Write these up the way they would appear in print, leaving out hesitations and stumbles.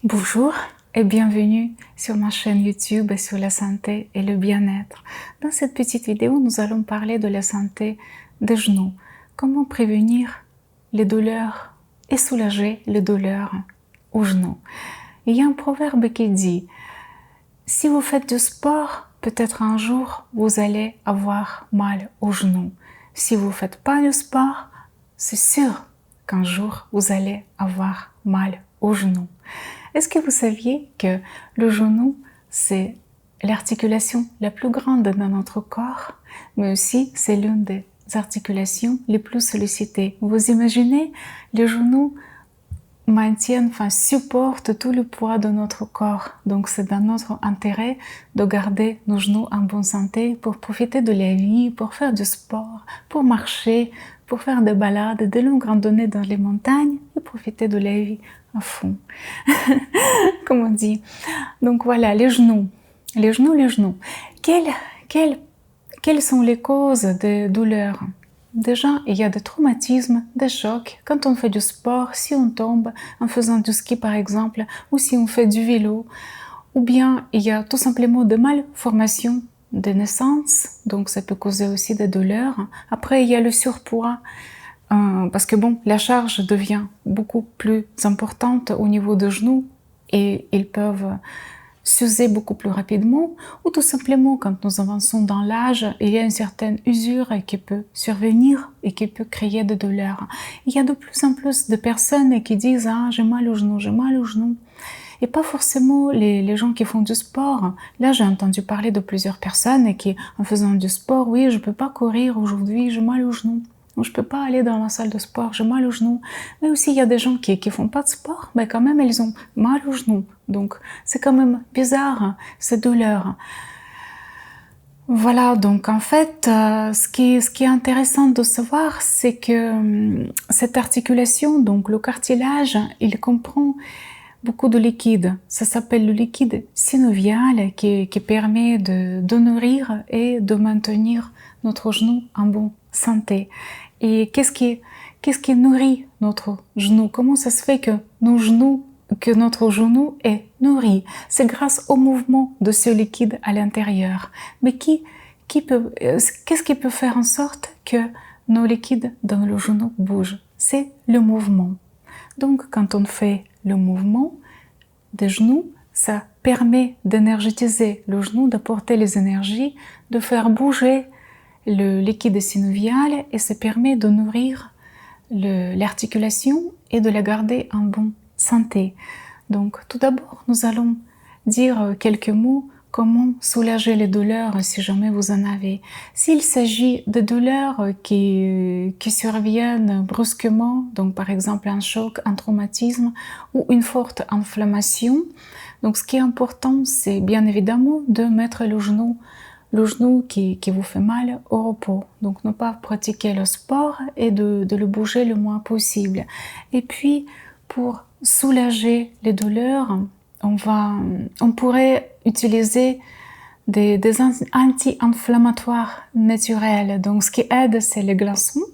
Bonjour et bienvenue sur ma chaîne YouTube sur la santé et le bien-être. Dans cette petite vidéo, nous allons parler de la santé des genoux. Comment prévenir les douleurs et soulager les douleurs aux genoux. Il y a un proverbe qui dit « Si vous faites du sport, peut-être un jour vous allez avoir mal aux genoux. Si vous ne faites pas du sport, c'est sûr qu'un jour vous allez avoir mal aux genoux. » Est-ce que vous saviez que le genou, c'est l'articulation la plus grande dans notre corps, mais aussi c'est l'une des articulations les plus sollicitées. Vous imaginez, les genoux maintiennent, supportent tout le poids de notre corps. Donc c'est dans notre intérêt de garder nos genoux en bonne santé pour profiter de la vie, pour faire du sport, pour marcher, pour faire des balades, des longues randonnées dans les montagnes et profiter de la vie à fond. Comme on dit. Donc voilà, les genoux. Les genoux, les genoux. Quelles sont les causes de douleurs? Déjà, il y a des traumatismes, des chocs. Quand on fait du sport, si on tombe en faisant du ski par exemple, ou si on fait du vélo, ou bien il y a tout simplement des malformations de naissance, donc ça peut causer aussi des douleurs. Après, il y a le surpoids, parce que bon, la charge devient beaucoup plus importante au niveau des genoux et ils peuvent s'user beaucoup plus rapidement, ou tout simplement quand nous avançons dans l'âge, il y a une certaine usure qui peut survenir et qui peut créer des douleurs. Il y a de plus en plus de personnes qui disent « Ah, j'ai mal au genou, j'ai mal au genou ». Et pas forcément les gens qui font du sport. Là, j'ai entendu parler de plusieurs personnes qui, en faisant du sport, « Oui, je peux pas courir aujourd'hui, j'ai mal au genou ». Je peux pas aller dans la salle de sport, j'ai mal au genou. Mais aussi, il y a des gens qui font pas de sport, mais quand même, ils ont mal au genou. Donc, c'est quand même bizarre, cette douleur. Voilà, donc en fait, ce qui est intéressant de savoir, c'est que cette articulation, donc le cartilage, il comprend beaucoup de liquide. Ça s'appelle le liquide synovial qui permet de nourrir et de maintenir notre genou en bonne santé. Et qu'est-ce qui nourrit notre genou? Comment ça se fait que notre genou est nourri? C'est grâce au mouvement de ce liquide à l'intérieur. Mais qu'est-ce qui peut faire en sorte que nos liquides dans le genou bougent? C'est le mouvement. Donc, quand on fait le mouvement des genoux, ça permet d'énergétiser le genou, d'apporter les énergies, de faire bouger le liquide synovial et ça permet de nourrir l'articulation et de la garder en bonne santé. Donc, tout d'abord, nous allons dire quelques mots comment soulager les douleurs si jamais vous en avez. S'il s'agit de douleurs qui surviennent brusquement, donc par exemple un choc, un traumatisme ou une forte inflammation, donc ce qui est important, c'est bien évidemment de mettre le genou qui vous fait mal au repos. Donc ne pas pratiquer le sport et de le bouger le moins possible. Et puis pour soulager les douleurs, on pourrait utiliser des anti-inflammatoires naturels. Donc ce qui aide, c'est les glaçons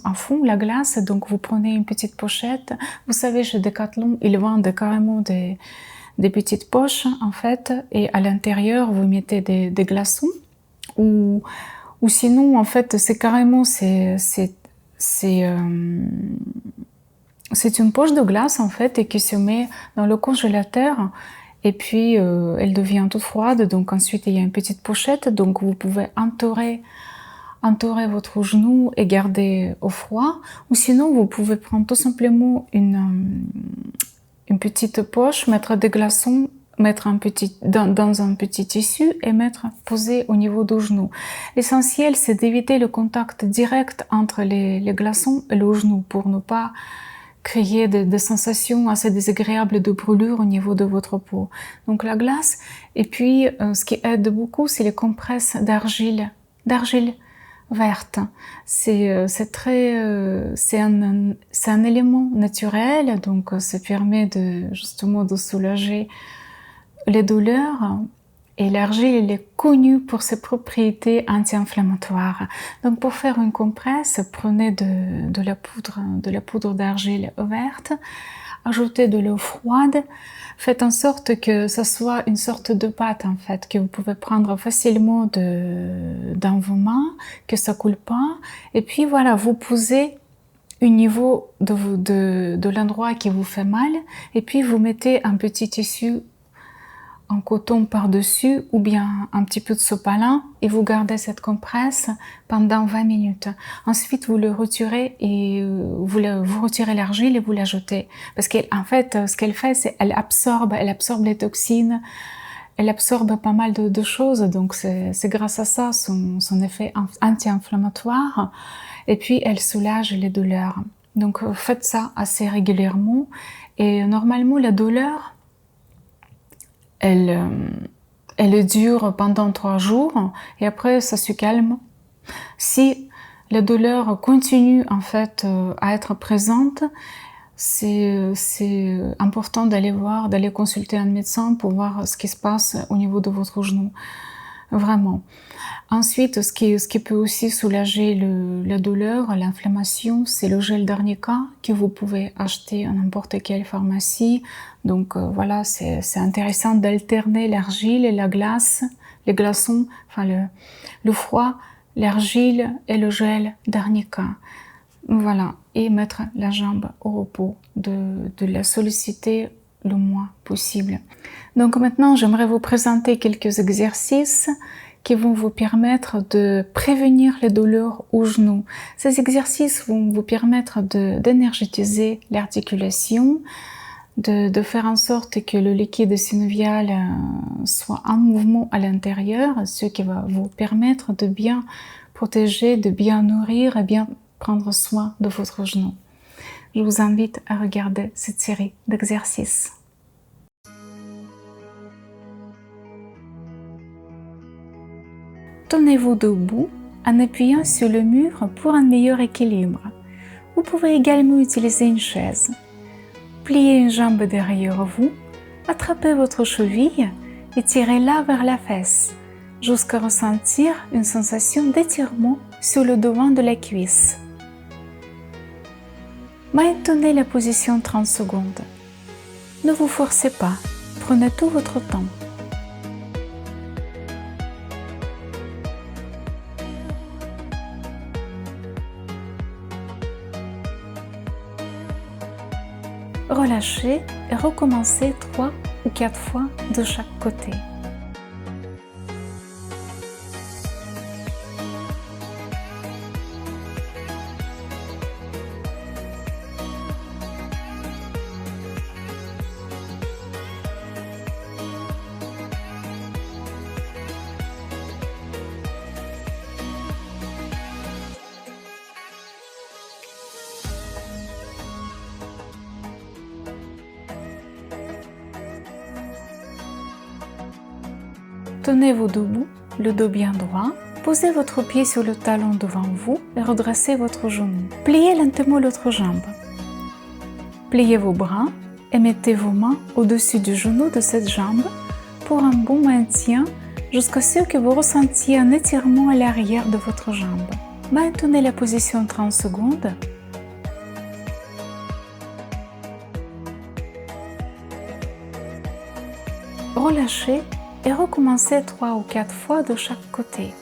à fond, la glace. Donc vous prenez une petite pochette. Vous savez, chez Decathlon, ils vendent carrément des petites poches en fait, et à l'intérieur vous mettez des glaçons ou sinon en fait c'est carrément c'est une poche de glace en fait et qui se met dans le congélateur et puis elle devient toute froide, donc ensuite il y a une petite pochette, donc vous pouvez entourer votre genou et garder au froid, ou sinon vous pouvez prendre tout simplement une petite poche, mettre des glaçons, mettre dans un petit tissu et poser au niveau du genou. L'essentiel, c'est d'éviter le contact direct entre les glaçons et le genou pour ne pas créer des sensations assez désagréables de brûlure au niveau de votre peau. Donc la glace, et puis ce qui aide beaucoup, c'est les compresses d'argile verte. C'est un élément naturel, donc ça permet justement de soulager les douleurs. Et l'argile, elle est connue pour ses propriétés anti-inflammatoires. Donc pour faire une compresse, prenez de la poudre d'argile verte. ajoutez de l'eau froide. Faites en sorte que ça soit une sorte de pâte en fait, que vous pouvez prendre facilement dans vos mains, que ça coule pas. Et puis voilà, vous posez au niveau de l'endroit qui vous fait mal. Et puis vous mettez un petit tissu en coton par-dessus ou bien un petit peu de sopalin et vous gardez cette compresse pendant 20 minutes. Ensuite, vous le retirez et vous retirez l'argile et vous la jetez. Parce qu'en fait, ce qu'elle fait, c'est elle absorbe les toxines, elle absorbe pas mal de choses. Donc, c'est grâce à ça, son effet anti-inflammatoire. Et puis, elle soulage les douleurs. Donc, faites ça assez régulièrement. Et normalement, la douleur, elle dure pendant 3 jours et après ça se calme. Si la douleur continue en fait à être présente, c'est important d'aller consulter un médecin pour voir ce qui se passe au niveau de votre genou. Vraiment. Ensuite, ce qui peut aussi soulager la douleur, l'inflammation, c'est le gel d'arnica que vous pouvez acheter à n'importe quelle pharmacie. Donc voilà, c'est intéressant d'alterner l'argile et la glace, les glaçons, enfin le froid, l'argile et le gel d'arnica. Voilà, et mettre la jambe au repos, de la solliciter le moins possible. Donc maintenant, j'aimerais vous présenter quelques exercices qui vont vous permettre de prévenir les douleurs aux genoux. Ces exercices vont vous permettre d'énergétiser l'articulation, de faire en sorte que le liquide synovial soit en mouvement à l'intérieur, ce qui va vous permettre de bien protéger, de bien nourrir et bien prendre soin de votre genou. Je vous invite à regarder cette série d'exercices. Tenez-vous debout en appuyant sur le mur pour un meilleur équilibre. Vous pouvez également utiliser une chaise. Pliez une jambe derrière vous, attrapez votre cheville et tirez-la vers la fesse jusqu'à ressentir une sensation d'étirement sur le devant de la cuisse. Maintenez la position 30 secondes. Ne vous forcez pas, prenez tout votre temps. Relâchez et recommencez 3 ou 4 fois de chaque côté. Tenez-vous debout, le dos bien droit. Posez votre pied sur le talon devant vous et redressez votre genou. Pliez lentement l'autre jambe. Pliez vos bras et mettez vos mains au-dessus du genou de cette jambe pour un bon maintien jusqu'à ce que vous ressentiez un étirement à l'arrière de votre jambe. Maintenez la position 30 secondes. Relâchez et recommencez 3 ou 4 fois de chaque côté.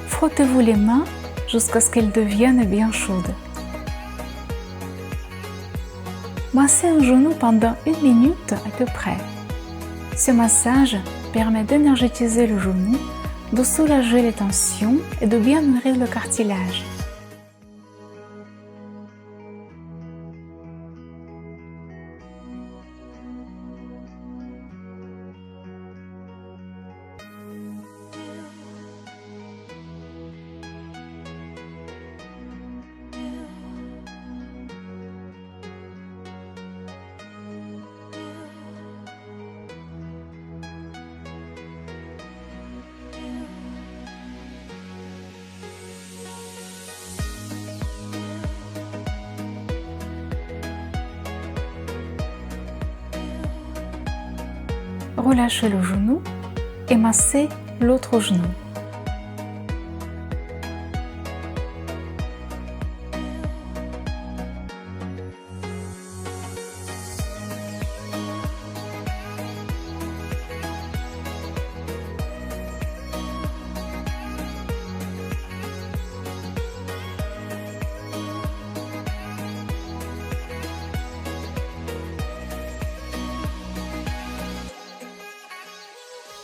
Frottez-vous les mains jusqu'à ce qu'elles deviennent bien chaudes. Massez un genou pendant 1 minute à peu près. Ce massage permet d'énergétiser le genou, de soulager les tensions et de bien nourrir le cartilage. relâchez le genou et massez l'autre genou.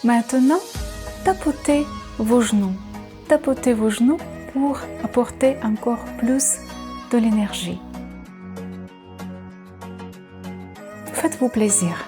Maintenant, tapotez vos genoux. Tapotez vos genoux pour apporter encore plus de l'énergie. Faites-vous plaisir.